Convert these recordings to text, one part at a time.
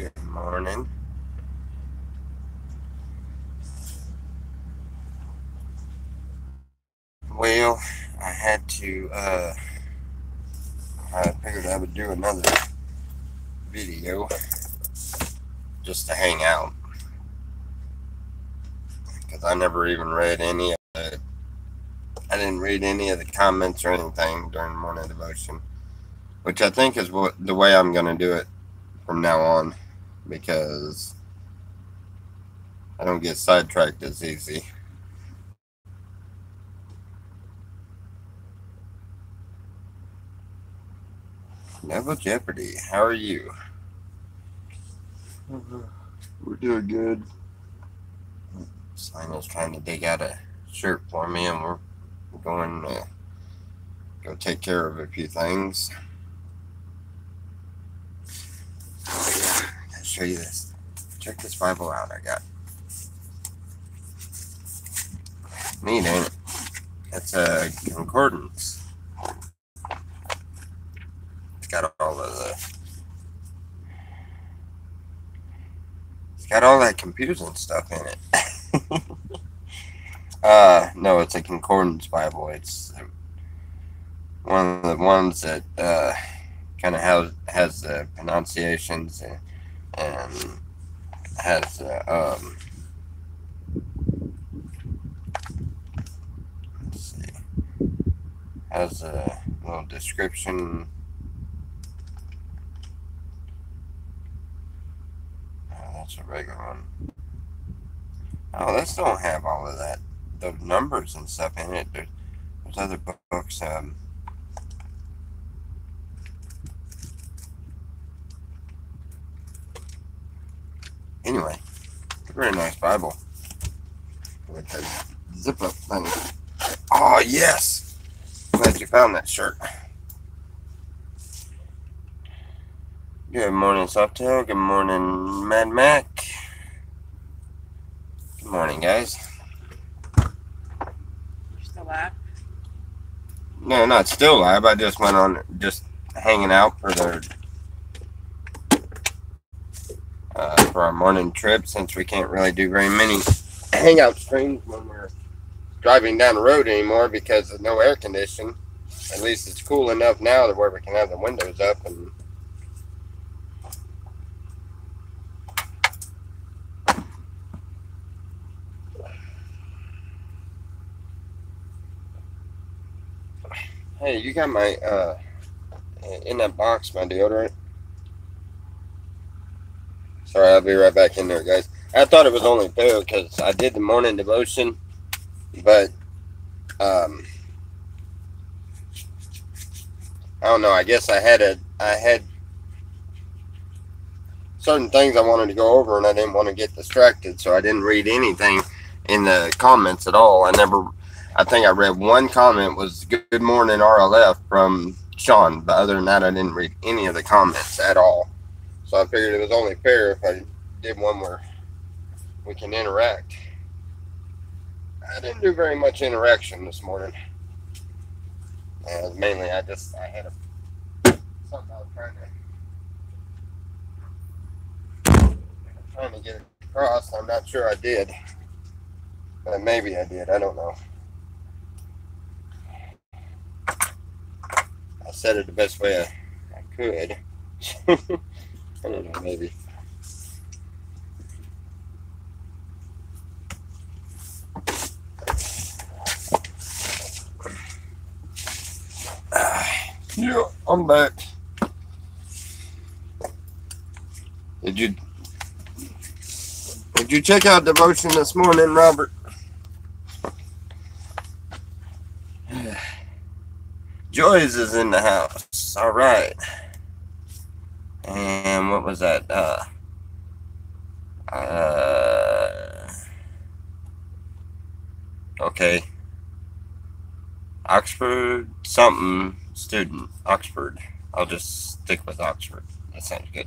Good morning. Well, I had to, I figured I would do another video just to hang out because I never even read any of the, I didn't read any of the comments or anything during morning devotion, which I think is the way I'm going to do it from now on because I don't get sidetracked as easy. Level Jeopardy, how are you? We're doing good. Sina's trying to dig out a shirt for me, and we're going to go take care of a few things. Oh, yeah, I gotta show you this. Check this Bible out I got. Neat, ain't it? It's a concordance. It's got all of the. It's got all that confusing stuff in it. No, it's a concordance Bible. It's one of the ones that kind of has the pronunciations and has let's see, has a little description. That's a regular one. Oh, this don't have all of that, the numbers and stuff in it. There's other books. Anyway, it's a very nice Bible with a zip up thing. Oh yes, glad you found that shirt. Good morning, Softail. Good morning, Mad Mac. Good morning, guys. You're still live? No, not still live. I just went on just hanging out for our morning trip since we can't really do very many hangout streams when we're driving down the road anymore because of no air conditioning. At least it's cool enough now to where we can have the windows up and hey, you got my in that box my deodorant. Sorry, I'll be right back in there, guys. I thought it was only fair because I did the morning devotion, but I don't know. I guess I had certain things I wanted to go over, and I didn't want to get distracted, so I didn't read anything in the comments at all. I think I read one comment was "Good morning RLF" from Sean, but other than that, I didn't read any of the comments at all. So I figured it was only fair if I did one where we can interact. I didn't do very much interaction this morning. Mainly, I had something I was trying to get across. I'm not sure I did, but maybe I did. I don't know. I said it the best way I could. I don't know, maybe. Yeah, I'm back. Did you check out devotion this morning, Robert? Joyce is in the house. All right. And what was that? Okay. Oxford something student. Oxford. I'll just stick with Oxford. That sounds good.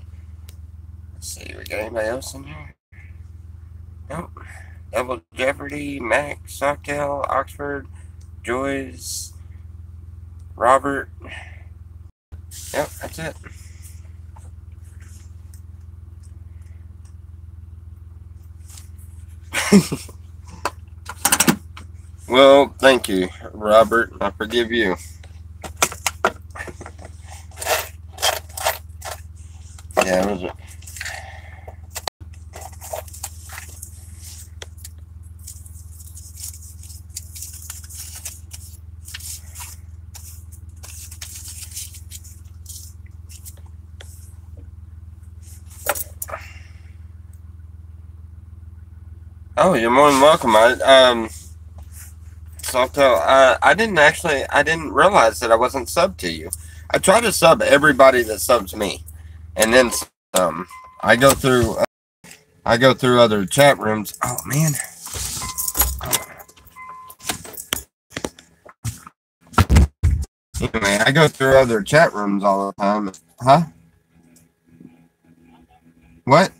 Let's see. We got anybody else in here? Nope. Double Jeopardy, Mac, Socktail, Oxford, Joyce, Robert. Yep, that's it. Well, thank you, Robert. I forgive you. Yeah, it was. Oh, you're more than welcome. I didn't realize that I wasn't subbed to you. I try to sub everybody that subs me, and then some. I go through, I go through other chat rooms. Oh man. Anyway, I go through other chat rooms all the time. Huh? What?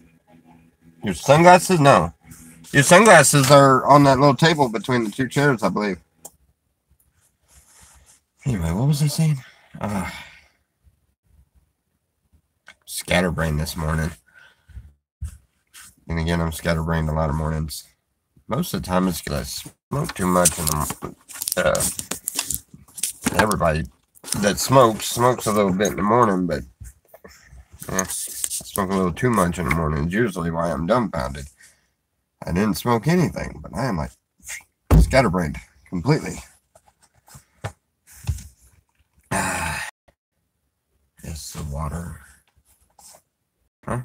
Your sunglasses? No. Your sunglasses are on that little table between the two chairs, I believe. Anyway, what was I saying? Scatterbrained this morning. And again, I'm scatterbrained a lot of mornings. Most of the time, it's because I smoke too much, and everybody that smokes a little bit in the morning, but I smoke a little too much in the morning is usually why I'm dumbfounded. I didn't smoke anything, but I am like scatterbrained completely. It's the water. Huh?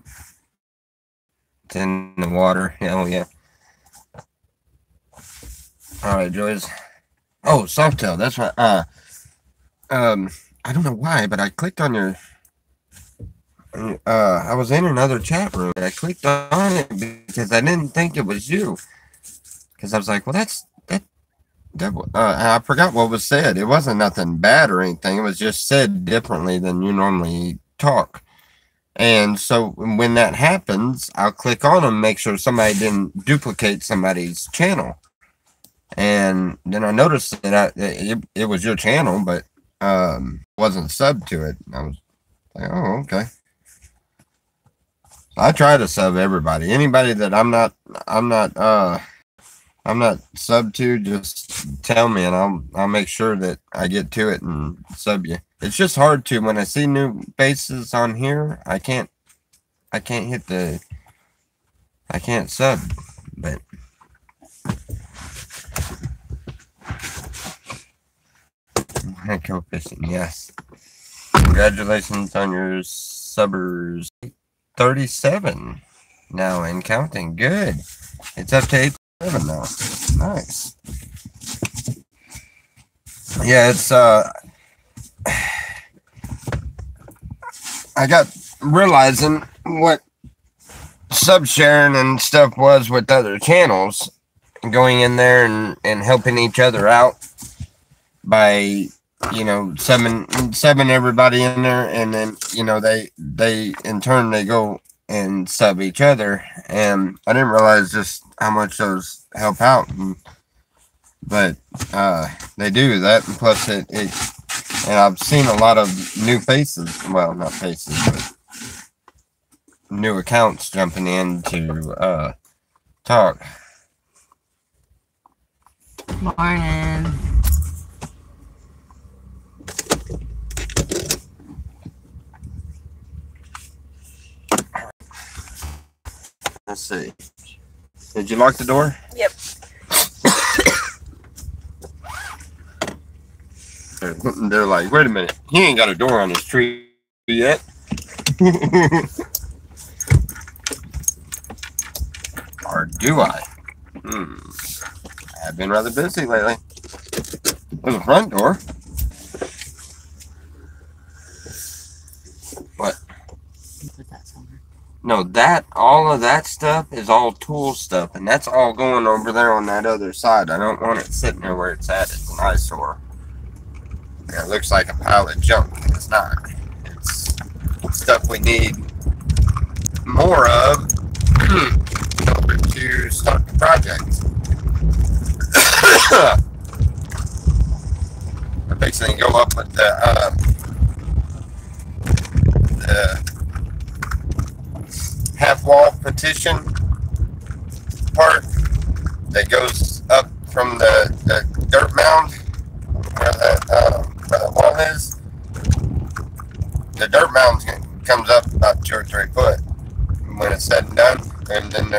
It's in the water. Oh, yeah. Alright, Joyce. Oh, Softail. That's right. I don't know why, but I clicked on your... I was in another chat room, and I clicked on it because I didn't think it was you. Because I was like, well, I forgot what was said. It wasn't nothing bad or anything. It was just said differently than you normally talk. And so when that happens, I'll click on them, make sure somebody didn't duplicate somebody's channel. And then I noticed that it was your channel, but wasn't subbed to it. I was like, oh, okay. So I try to sub everybody. Anybody that I'm not subbed to, just tell me, and I'll make sure that I get to it and sub you. It's just hard to, when I see new faces on here, I can't sub, but go fishing, yes. Congratulations on your subbers. 37 now and counting. Good. It's up to 87 now. Nice. Yeah, it's I got realizing what sub sharing and stuff was with other channels, going in there and helping each other out by, you know, subbing everybody in there, and then, you know, they in turn they go and sub each other, and I didn't realize just how much those help out, but they do that, and plus it and I've seen a lot of new faces, well, not faces, but new accounts jumping in to talk. Morning. Let's see. Did you lock the door? Yep. They're like, wait a minute, he ain't got a door on his tree yet. Or do I? I've been rather busy lately. There's a front door. What? Put that somewhere. No, all of that stuff is all tool stuff, and that's all going over there on that other side. I don't want it sitting there where it's at. It's an eyesore. Yeah, it looks like a pile of junk. It's not. It's stuff we need more of in order to start the project. I'm fixing to go up with the half wall petition part that goes up from the dirt mound where the wall is. The dirt mound comes up about 2 or 3 foot when it's said and done. And then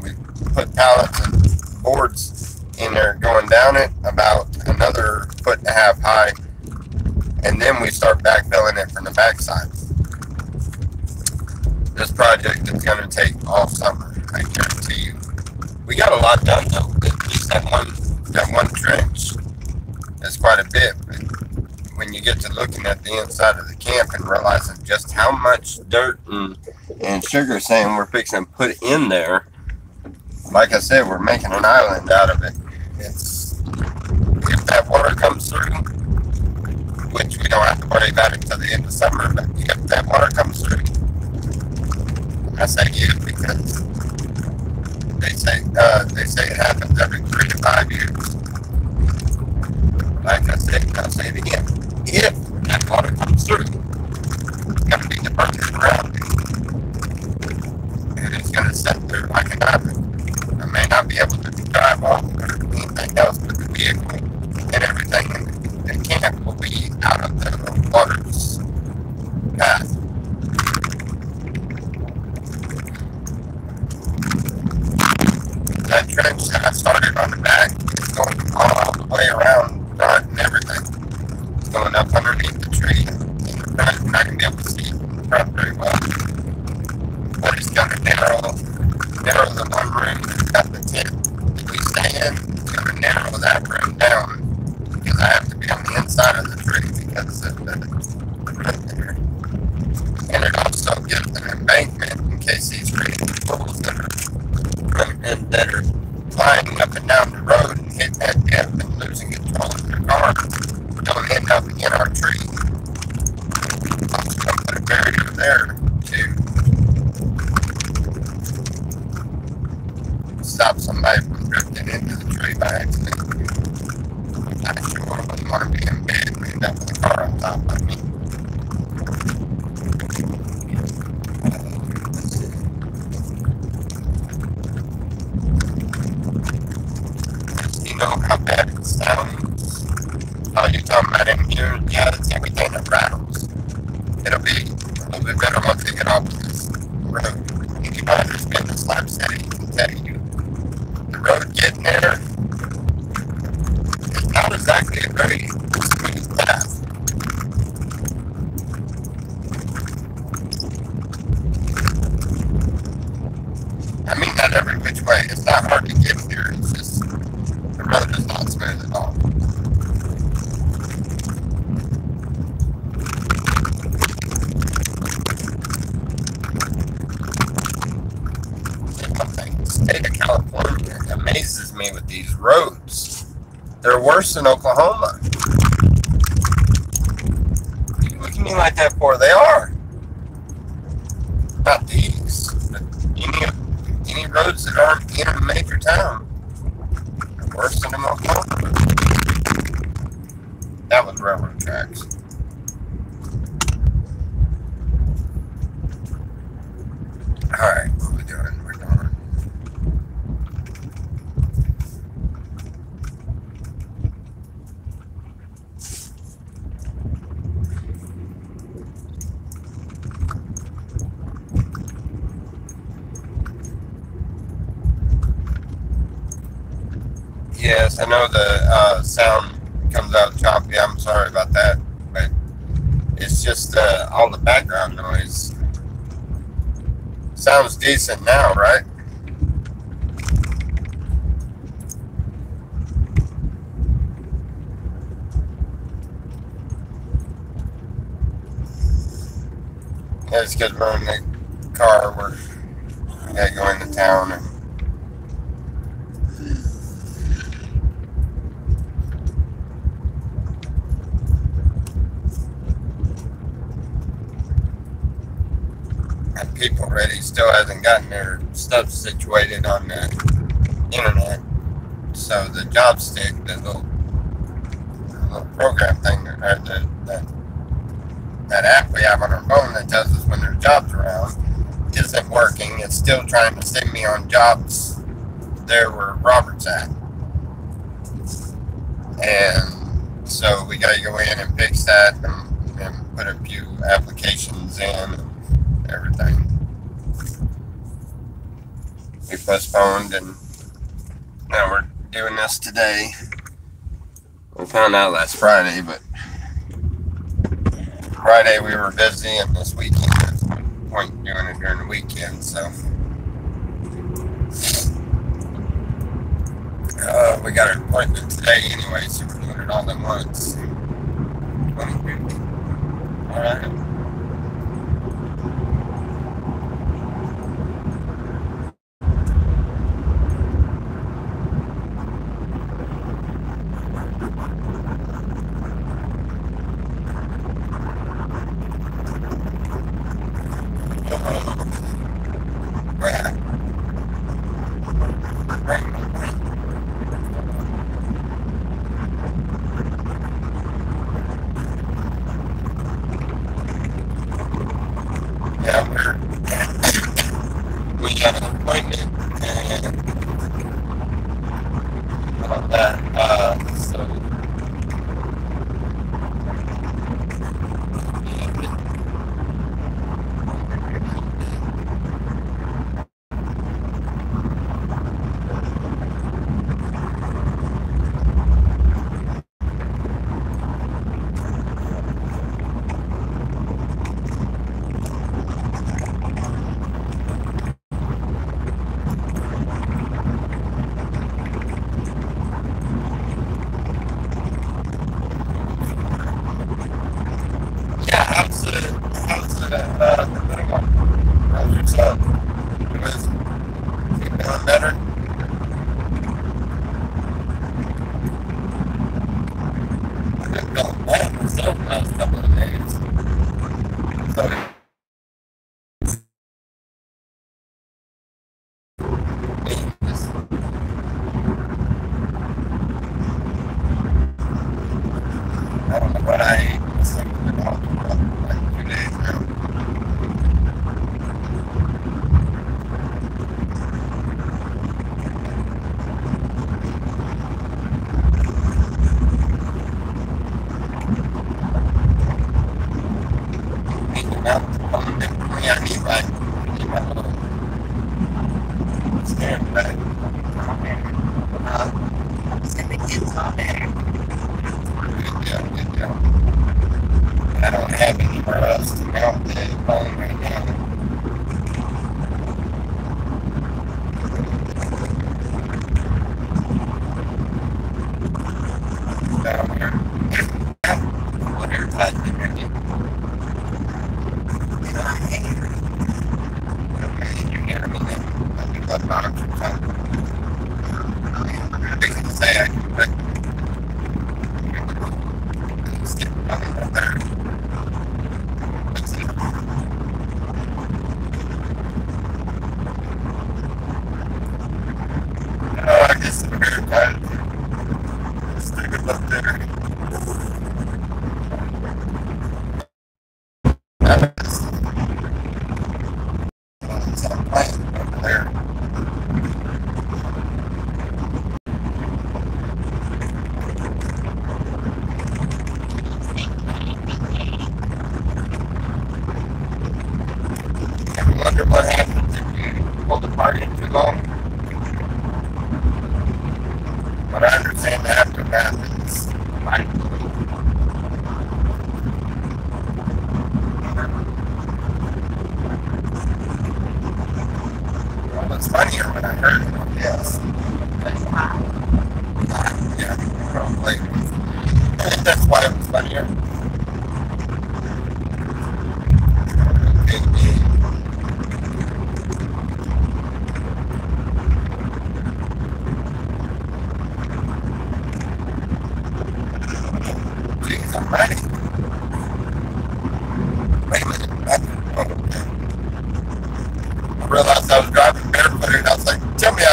we put pallets and boards in there going down it about another 1.5 high. And then we start backfilling it from the backside. This project is going to take all summer, I guarantee you. We got a lot done though. Just that one trench is quite a bit. But when you get to looking at the inside of the camp and realizing just how much dirt and sugar sand we're fixing to put in there, like I said, we're making an island out of it. It's, if that water comes through, which we don't have to worry about it until the end of summer, but if that water comes through, I say if because they say it happens every 3 to 5 years. Like I said, I'll say it again. If that water comes through, it's going to be the perfect ground, and it's going to sit there like an island. I may not be able to drive off or anything else, but the vehicle and everything in the camp will be out of the water's path. That trench that I started on the back is going all the way around front and everything. It's going up underneath the tree in the front, and I can be able to see in the front very well. But it's going to narrow the one room that's got the tent that we stay in. It's going to narrow that room down because I have to be on the inside of the tree because of the room there. And it also gives an embankment in case these trees pools that are flying up and down the road and hitting that dip and losing control of their car don't end up in our tree. Also put a barrier there to stop somebody from drifting into the tree by accident. I sure wouldn't want to be in bed and end up with a car on top of me. You know how bad it sounds? Oh, you're talking about in here? Yeah, it's everything that rattles. It'll be a little bit better once they get off this road. Anybody that's been to Slab City can tell you the road getting there is not exactly a very smooth path. I mean that every which way. It's not hard to get here. It's just the road is not smooth at all. One thing, the state of California amazes me with these roads. They're worse than Oklahoma. You look at me like that for they are. Not these, but any roads that aren't in a major town are worse than Oklahoma. That was railroad tracks. Alright, what are we doing? We're going. Yes, I know the sound comes out choppy. I'm sorry about that, but it's just all the background noise. Sounds decent now, right? Yeah, it's because we're in the car. We gotta go into town and people ready. Still hasn't gotten their stuff situated on the internet. So the job stick, the little program thing, or that app we have on our phone that tells us when there's jobs around, isn't working. It's still trying to send me on jobs there where Robert's at. And so we got to go in and fix that and put a few applications in and everything. We postponed, and now we're doing this today. We found out last Friday, but Friday we were busy, and this weekend there's no point in doing it during the weekend, so we got an appointment today anyway, so we're doing it all at once. All right. Yeah, we got an appointment and all that. So yeah, how's the it was feeling better. I've been feeling bad myself the last couple of days. So I don't know what I ate. I was thinking about like 2 days now. I need my little stand back. Send the kids all there. Good job. I don't have anywhere else to mount the phone right now. Down here. What airtight did you get? Okay, you hear me now. I think that box or something. I can say I can put stick it on there. Let's see. Oh, I guess the airtight. Stick it up there. Over there. I wonder what happens if you pull the party too long. But I understand the aftermath is mind-blowing. Well, it's funnier when I heard it, yes. Yeah, probably. That's why it was funnier. Jeez, I'm ready. Wait a minute. I realized I was driving barefooted, and I was like, tell me I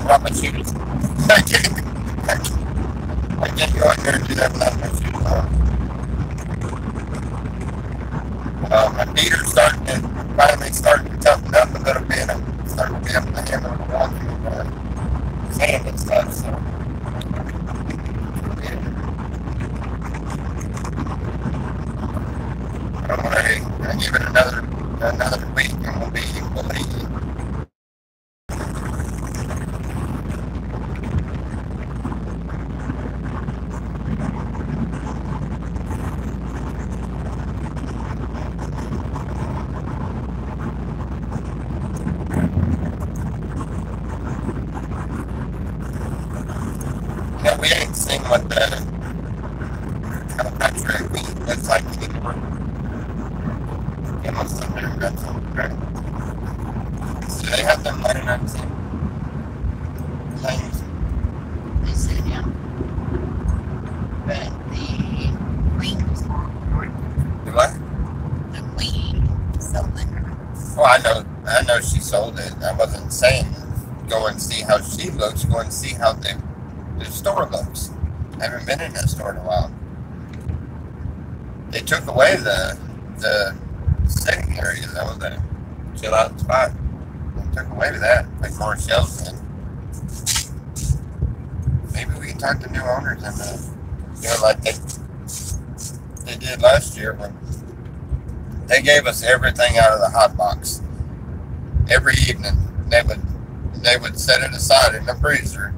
brought my shoes. I can't go out here and do that without my shoes on. My feet are finally starting to toughen give it another week and we'll be. Yeah, we ain't seen what the country looks like anymore. It must have been that's right. So they have them letters and things. They said, yeah. But the queen was on Do what? the queen sold it. Well, I know she sold it. I wasn't saying go and see how she looks. Go and see how the store looks. I haven't been in that store in a while. They took away the sitting area though, the chill out spot. They took away that, like more shelves in. Maybe we can talk to new owners and do it like they did last year when they gave us everything out of the hot box. Every evening they would set it aside in the freezer,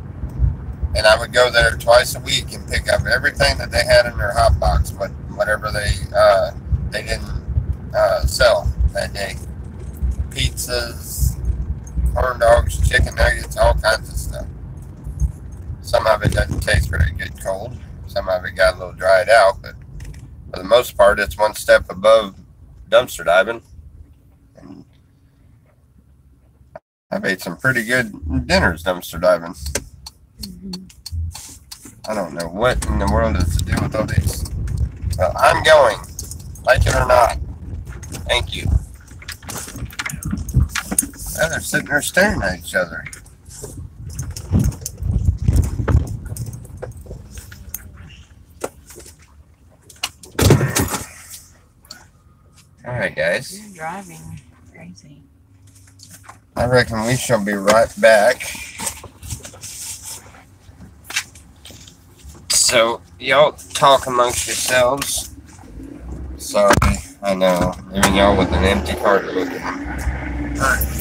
and I would go there twice a week and pick up everything that they had in their hot box, but whatever they didn't sell that day. Pizzas, corn dogs, chicken nuggets, all kinds of stuff. Some of it doesn't taste very good cold. Some of it got a little dried out, but for the most part, it's one step above dumpster diving. And I've ate some pretty good dinners dumpster diving. I don't know what in the world is to do with all these. Well, I'm going, like it or not. Thank you. Now they're sitting there staring at each other. All right, guys. You're driving crazy. I reckon we shall be right back. So, y'all talk amongst yourselves. Sorry, I know. Leaving y'all with an empty cart to look at. Alright.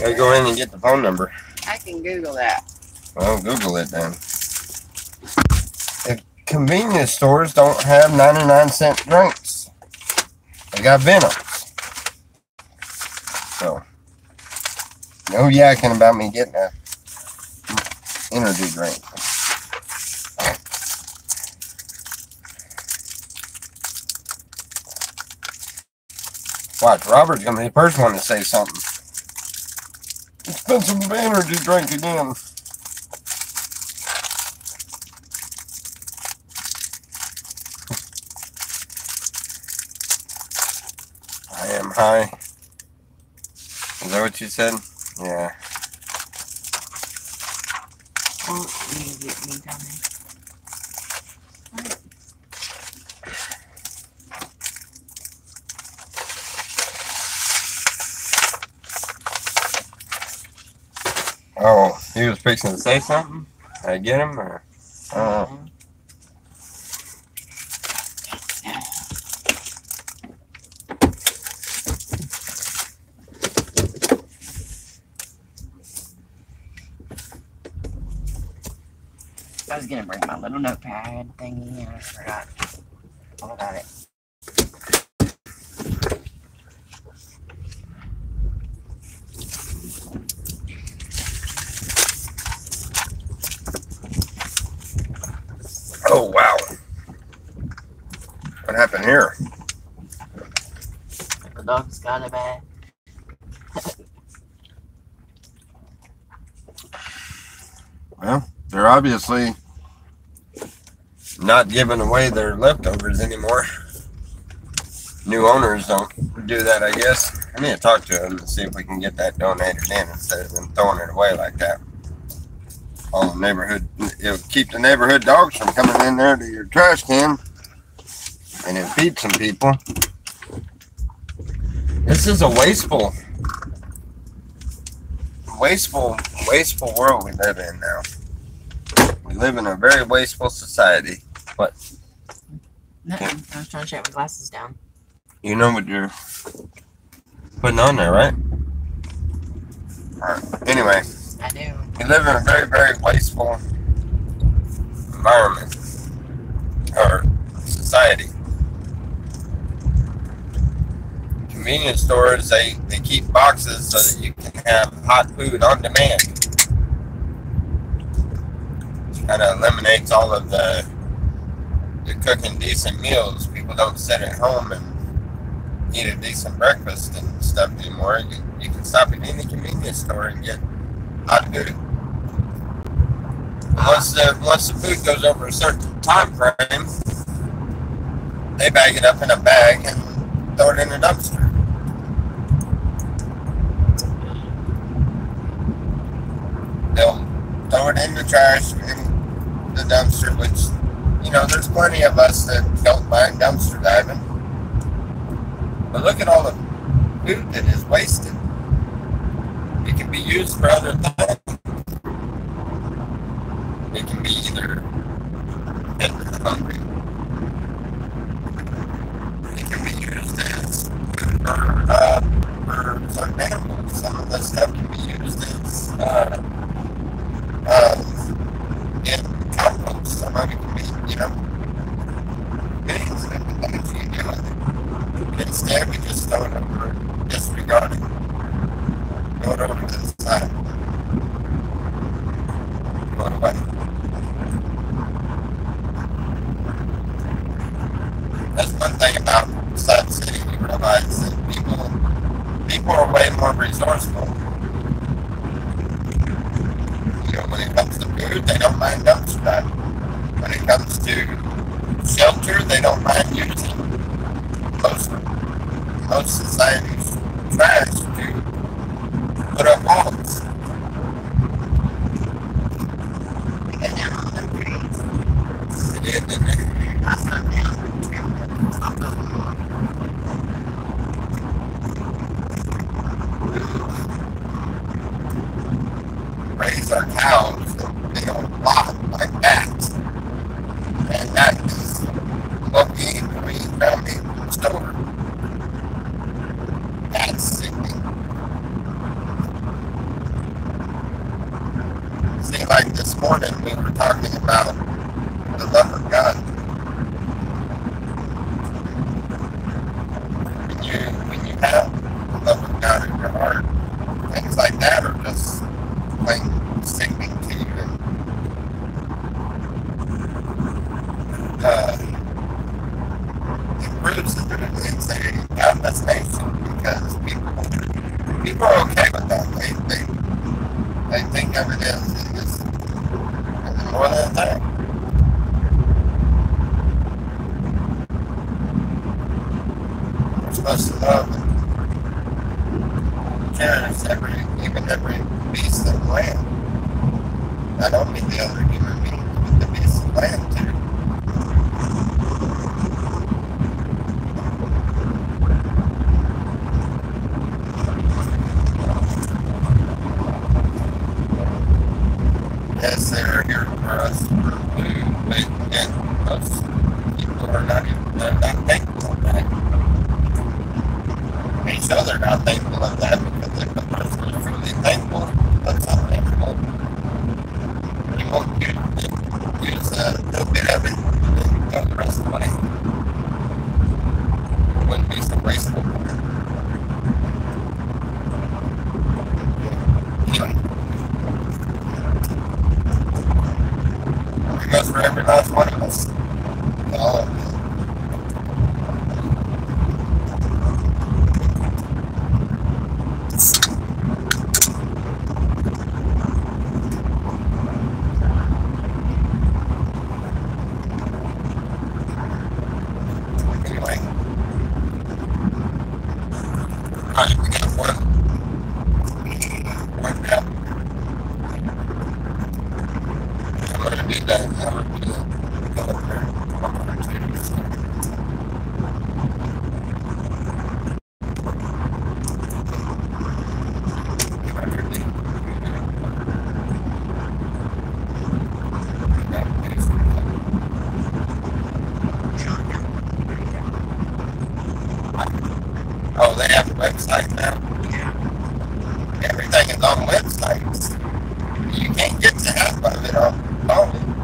I go in and get the phone number. I can Google that. Well, Google it then. If convenience stores don't have 99-cent drinks, they got Venoms. So, no yakking about me getting a energy drink. Watch, Robert's gonna be the first one to say something. Expensive energy drink again. I am high. Is that what you said? Yeah. Oh, you get me down there. Oh, he was fixing to say something? Did I get him? Or, I was gonna bring my little notepad thingy and I forgot all about it. Oh, wow. What happened here? The dog's got a bad. Well, they're obviously not giving away their leftovers anymore. New owners don't do that, I guess. I need to talk to them and see if we can get that donated in instead of them throwing it away like that. All the neighborhood, it'll keep the neighborhood dogs from coming in there to your trash can and it feeds some people. This is a wasteful world we live in now. We live in a very wasteful society. What? Nothing. I was trying to shut my glasses down. You know what you're putting on there, right? Alright. Anyway. I do. We live in a very, very wasteful environment or society. Convenience stores, they keep boxes so that you can have hot food on demand. Which kind of eliminates all of the cooking decent meals. People don't sit at home and eat a decent breakfast and stuff anymore. You can stop at any convenience store and get hot food. Once the food goes over a certain time frame, they bag it up in a bag and throw it in a dumpster. They'll throw it in the trash in the dumpster, which, you know, there's plenty of us that don't mind dumpster diving. But look at all the food that is wasted. It can be used for other things. It can be either if you're hungry. It can be used as for certain animals. Some of this stuff can be used as in compost. Some of it can be, you know, things that you can do with it. Instead, we just throw it over, disregard it. Throw it over to the side. Throw it away. That's one thing about Sun City. You realize that people are way more resourceful. You know, when it comes to food, they don't mind dumpster diving. When it comes to shelter, they don't mind using most society's trash to put up walls. It did, didn't it? Raise our cows, they don't lot like that. And that is what we eat when we eat down in the store. That's sickening. and say God bless nation because people are okay with that. They think of it as just more than a thing. We're supposed to love and cherish every beast of the land. Not only the other human beings, but the beasts of the land too. Yes, they're here for us for food, but again, most people are not thankful of that. They show they're not thankful of that because if a person is truly thankful of something, you won't use a little bit of it and go the rest of the way. It wouldn't be so wasteful. Anyway, it goes for every last one of us. All of us. Anyway, alright, we got one now. I'm going to do that. I'm going to do Oh, they have a website now. Everything is on websites. You can't get to half of it on phone.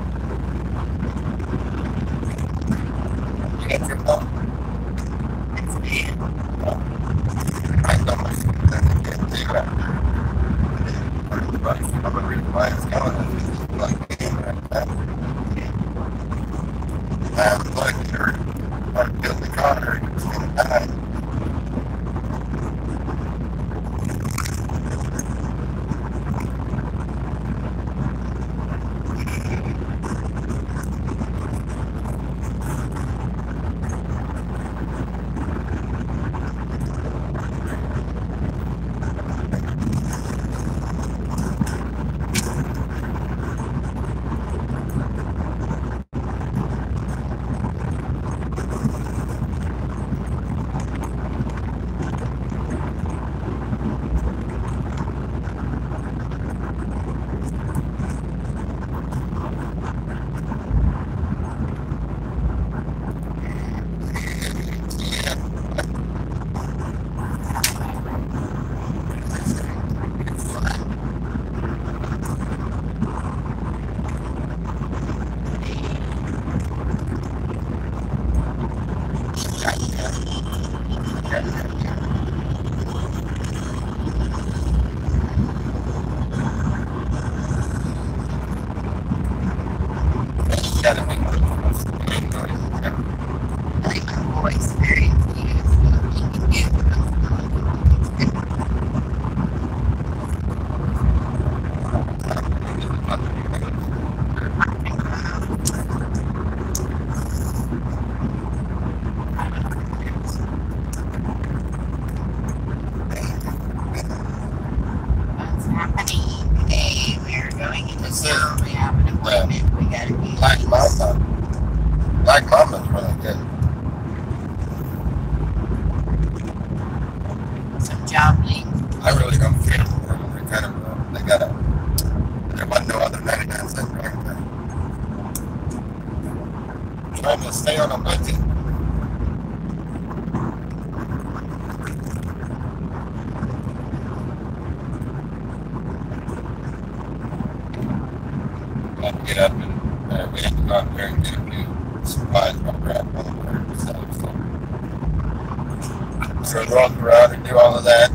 You get your phone. I know my son doesn't get to but I'm going to read why it's going to like me right now. I'm looking or build the car, it's going to die. Black Mama's really good. Some job lead. I really don't feel for them. They're kind of, they got there wasn't no other 99 cent drink. Trying to stay on a budget. I have to get up and we have to go out there and get a few supplies my grandmother and stuff. So I walk around and do all of that.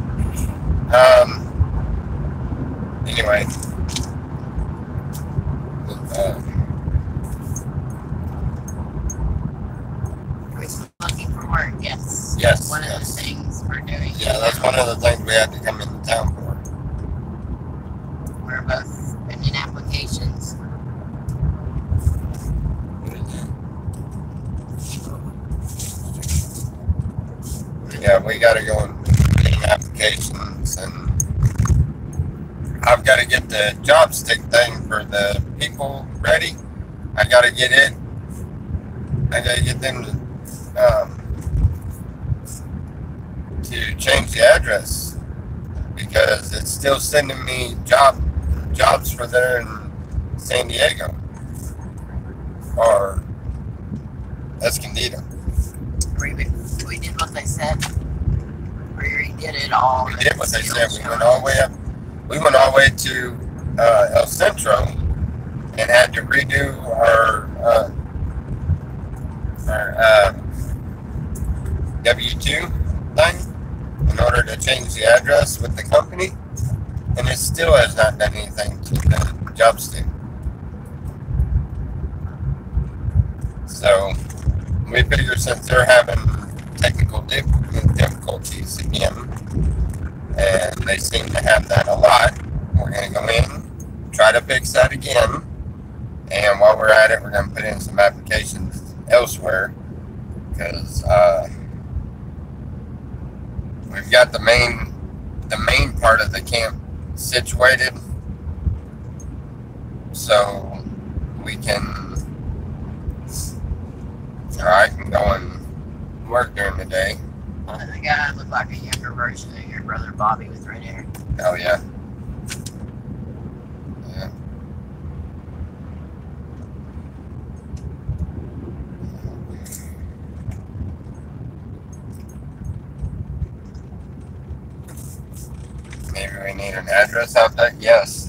Anyway. We're looking for work, yes. Yes. One of the things we're doing. Yeah, that's one of the things we had to come into town for. We're both putting in applications. Yeah, we got to go and put in applications, and I've got to get the job stick thing for the people ready. I got to get it. I got to get them to change the address because it's still sending me jobs for there in San Diego or Escondido. We did what they said. We redid it all. We did what they said. We went all the way up. We went all the way to El Centro and had to redo our W-2 thing in order to change the address with the company, and it still has not done anything to the job stick. So we figure since they're having technical difficulties again, and they seem to have that a lot, we're going to go in, try to fix that again, and while we're at it, we're going to put in some applications elsewhere, because we've got the main part of the camp situated, so we can, or I can go and work during the day. The guy looked like a younger version of your brother Bobby with red hair. Oh yeah. Yeah. Maybe we need an address out there. Yes.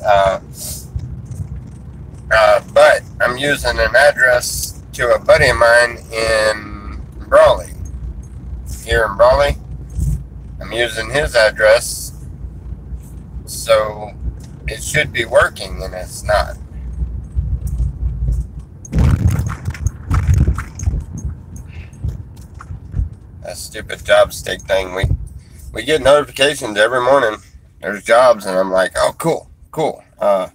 But I'm using an address to a buddy of mine in Brawley. Here in Brawley, I'm using his address, so it should be working, and it's not. That stupid job stick thing. We get notifications every morning. There's jobs, and I'm like, oh, cool. I'll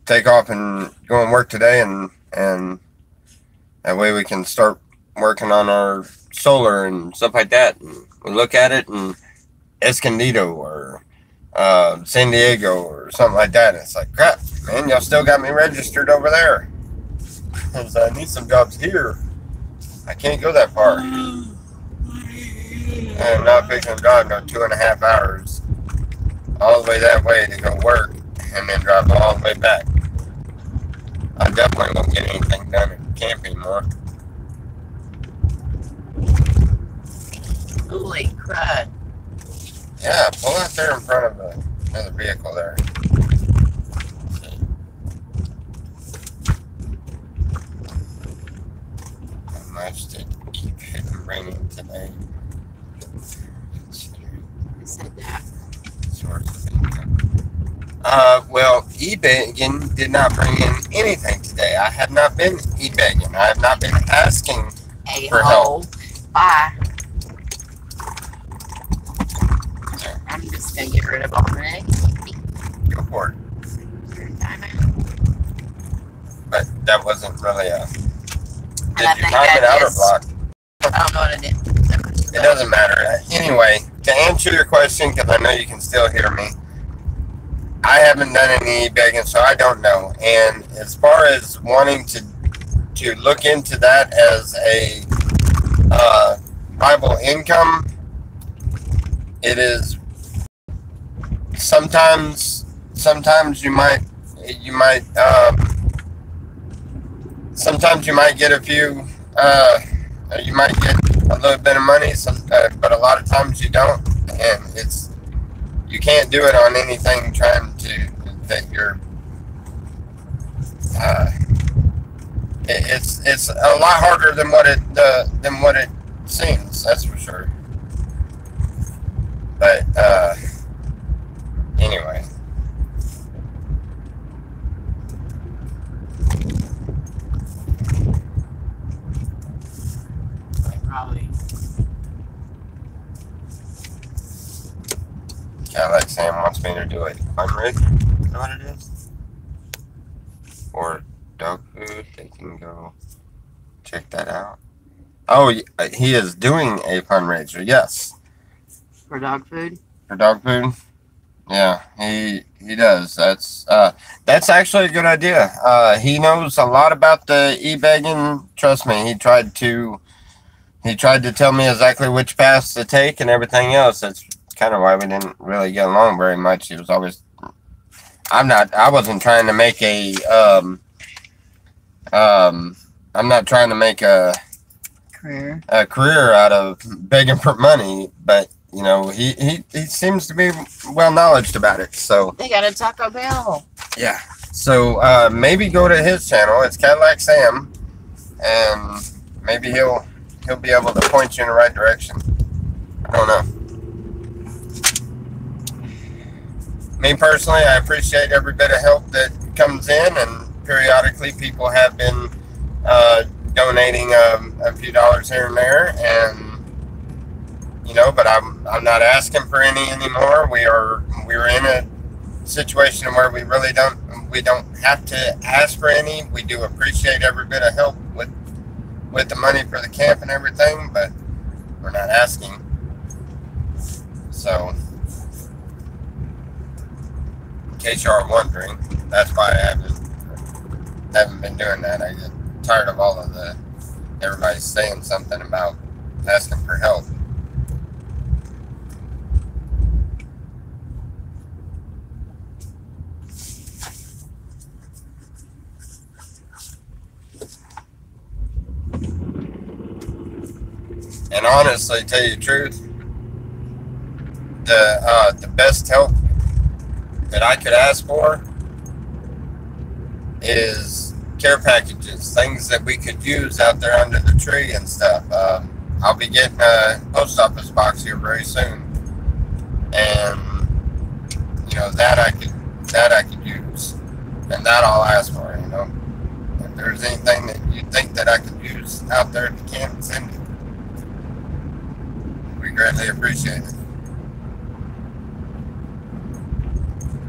take off and go and work today, and that way we can start working on our solar and stuff like that. And we look at it in Escondido or San Diego or something like that. And it's like, crap, man, y'all still got me registered over there. Because I need some jobs here. I can't go that far. I'm not fixing to drive no 2.5 hours all the way that way to go work and then drive all the way back. I definitely won't get anything done at camp anymore. Holy crud. Yeah, pull out there in front of another vehicle there. How much did eBay bring in today? I said that. Source of income. Well, eBagging did not bring in anything today. I have not been eBagging. I have not been asking for help. Bye. I'm just gonna get rid of all my eggs. Go for it. But that wasn't really a... Did you time it out or block? I don't know what I did. It doesn't matter. Anyway, to answer your question, because I know you can still hear me, I haven't done any begging, so I don't know. And as far as wanting to look into that as a viable income, it is sometimes you might get a few, you might get a little bit of money, but a lot of times you don't, and you can't do it on anything trying to that you're. It's a lot harder than what it seems. That's for sure. But anyway. Probably Like Sam wants me to do a fundraiser. Is that what it is? Or dog food. They can go check that out. Oh, he is doing a fundraiser. Yes, For dog food? for dog food. Yeah, he does. That's actually a good idea. He knows a lot about the e-begging. Trust me, he tried to tell me exactly which paths to take and everything else. That's kind of why we didn't really get along very much. He was always. I wasn't trying to make um I'm not trying to make a career out of begging for money, but he seems to be well knowledgeable about it. So They got a Taco Bell. yeah. So maybe go to his channel. It's Cadillac Sam, and maybe he'll be able to point you in the right direction. I don't know. Me personally, I appreciate every bit of help that comes in, and periodically people have been donating a few dollars here and there, and but I'm not asking for any anymore. We're in a situation where we don't have to ask for any. We do appreciate every bit of help with the money for the camp and everything, but we're not asking. So, in case you are wondering, that's why I haven't been doing that. I get tired of all of everybody saying something about asking for help. And honestly, tell you the truth, the best help that I could ask for is care packages, things that we could use out there under the tree and stuff. I'll be getting a post office box here very soon, and that I could use, and that I'll ask for. If there's anything that you think that I could use out there at the camp, send it. We greatly appreciate it.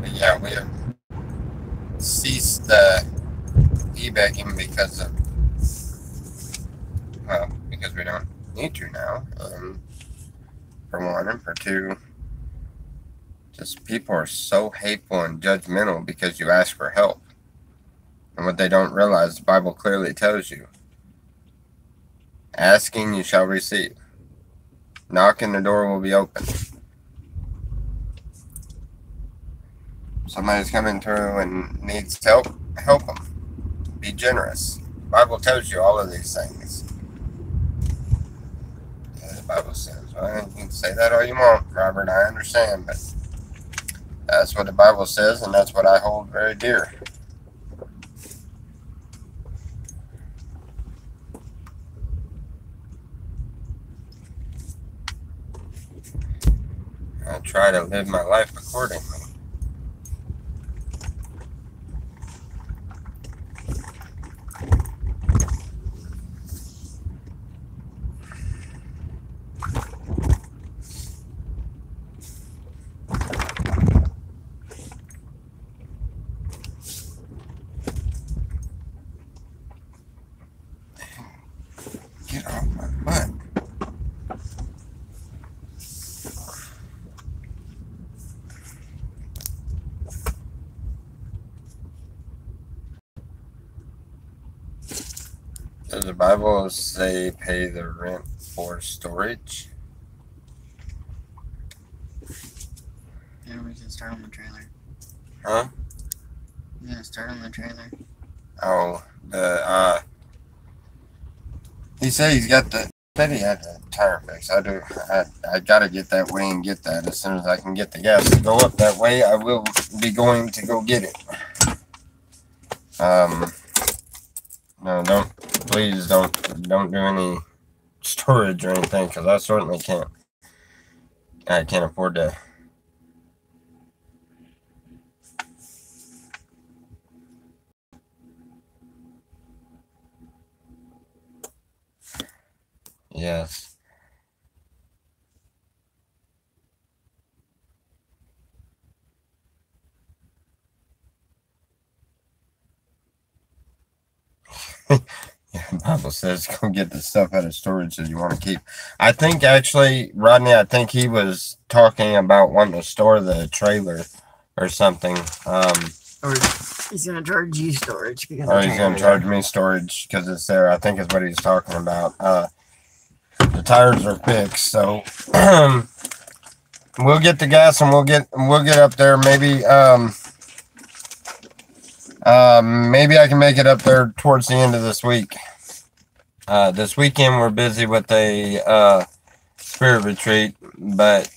But yeah, we have ceased the e-begging because we don't need to now. For one, and for two, just people are so hateful and judgmental because you ask for help. And what they don't realize, the Bible clearly tells you, asking you shall receive. Knocking, the door will be open. Somebody's coming through and needs help, help them. Be generous. The Bible tells you all of these things. Yeah, the Bible says, well, you can say that all you want, Robert, I understand, but that's what the Bible says, and that's what I hold very dear. I try to live my life accordingly. Get off my butt. Does the Bible say pay the rent for storage? Yeah, we can start on the trailer. Huh? We're gonna start on the trailer. Oh, he said he had the tire fix. I gotta get that way and get that as soon as I can get the gas to go up that way. I will be going to go get it. No, please don't do any storage or anything, because I certainly can't. I can't afford to. Yes. Yeah, the Bible says go get the stuff out of storage that you want to keep. I think actually, Rodney, I think he was talking about wanting to store the trailer or something. Or he's gonna charge you storage because or he's gonna charge me storage because it's there. I think is what he's talking about. The tires are fixed, so we'll get the gas and we'll get up there. Maybe maybe I can make it up there towards the end of this week. This weekend we're busy with a spirit retreat, but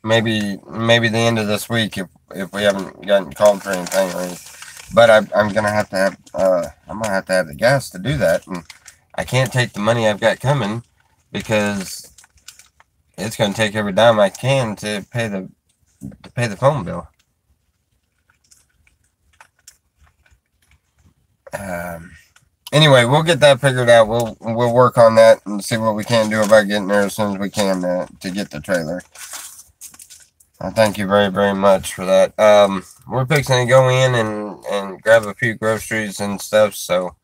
maybe the end of this week if we haven't gotten called for anything. But I'm gonna have to have the gas to do that, and I can't take the money I've got coming because it's gonna take every dime I can to pay the phone bill. Anyway, we'll get that figured out. We'll work on that and see what we can do about getting there as soon as we can to get the trailer. I thank you very, very much for that. We're fixing to go in and grab a few groceries and stuff. So,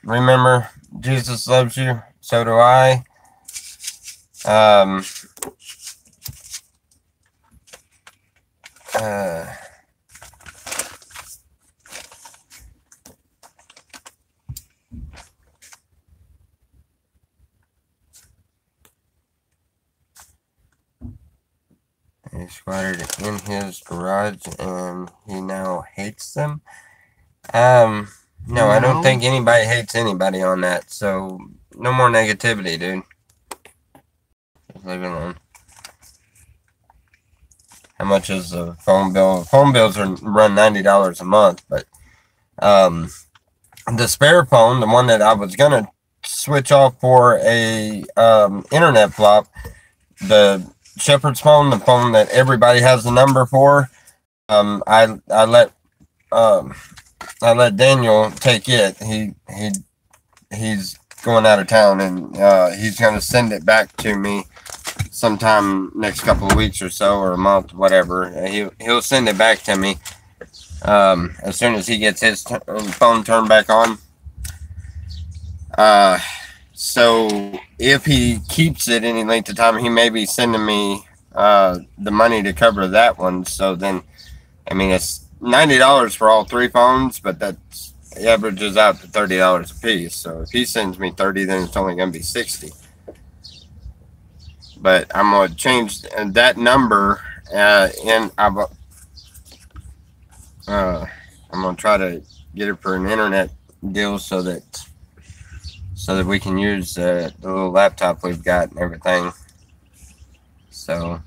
remember, Jesus loves you. So do I. He squatted in his garage and he now hates them. No, I don't think anybody hates anybody on that. So no more negativity, dude. Just leave it alone. How much is the phone bill? Phone bills run $90 a month, but the spare phone, the one that I was gonna switch off for a internet flop, the Shepherd's phone, the phone that everybody has the number for. I let Daniel take it. He's going out of town, and he's gonna send it back to me sometime next couple of weeks or so, or a month, whatever. He'll send it back to me as soon as he gets his phone turned back on. So if he keeps it any length of time, he may be sending me the money to cover that one. So then, I mean, it's $90 for all three phones, but that averages out to $30 a piece. So if he sends me 30, then it's only going to be 60. But I'm going to change that number, and I'm going to try to get it for an internet deal so that we can use the little laptop we've got and everything. So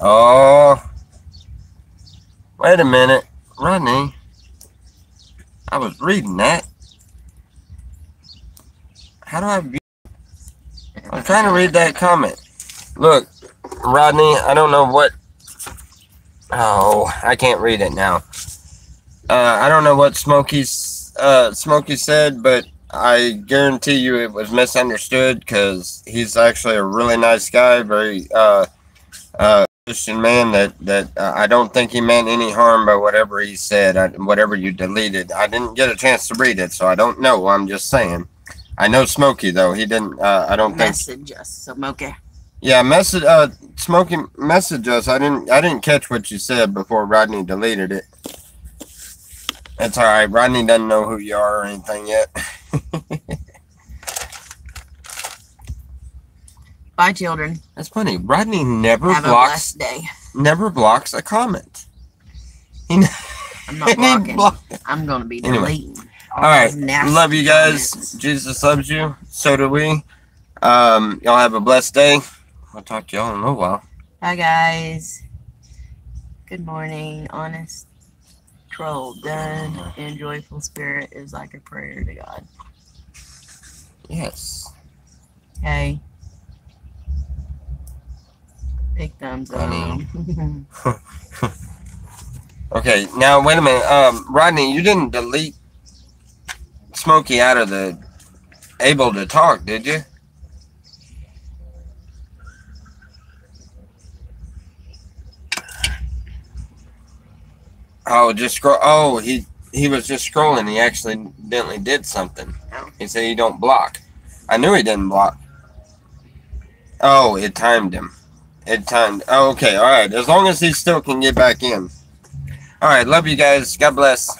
oh, wait a minute, Rodney. I was reading that. How do I view? I'm trying to read that comment. Look, Rodney, I don't know what. Oh, I can't read it now. I don't know what Smokey said, but I guarantee you it was misunderstood because he's actually a really nice guy, very Christian man that I don't think he meant any harm by whatever he said, whatever you deleted. I didn't get a chance to read it, so I don't know. I'm just saying. I know Smokey though. He didn't. I don't message us, Smokey. Yeah, Smokey message us. I didn't catch what you said before Rodney deleted it. That's all right. Rodney doesn't know who you are or anything yet. Bye, children. That's funny. Rodney never Have blocks. A blessed day. Never blocks a comment. I'm not blocking. I'm gonna be deleting. Anyway. All right. Love you guys. Comments. Jesus loves you. So do we. Y'all have a blessed day. I'll talk to y'all in a little while. Hi, guys. Good morning. Honest troll done and joyful spirit is like a prayer to God. Yes. Hey. Big thumbs up. Okay, now wait a minute. Rodney, you didn't delete Smokey out of the able to talk, did you? Oh, just scroll. Oh, he was just scrolling. He accidentally did something. He said he don't block. I knew he didn't block. Oh, it timed him. It timed. Oh, okay, all right. As long as he still can get back in. All right, love you guys. God bless.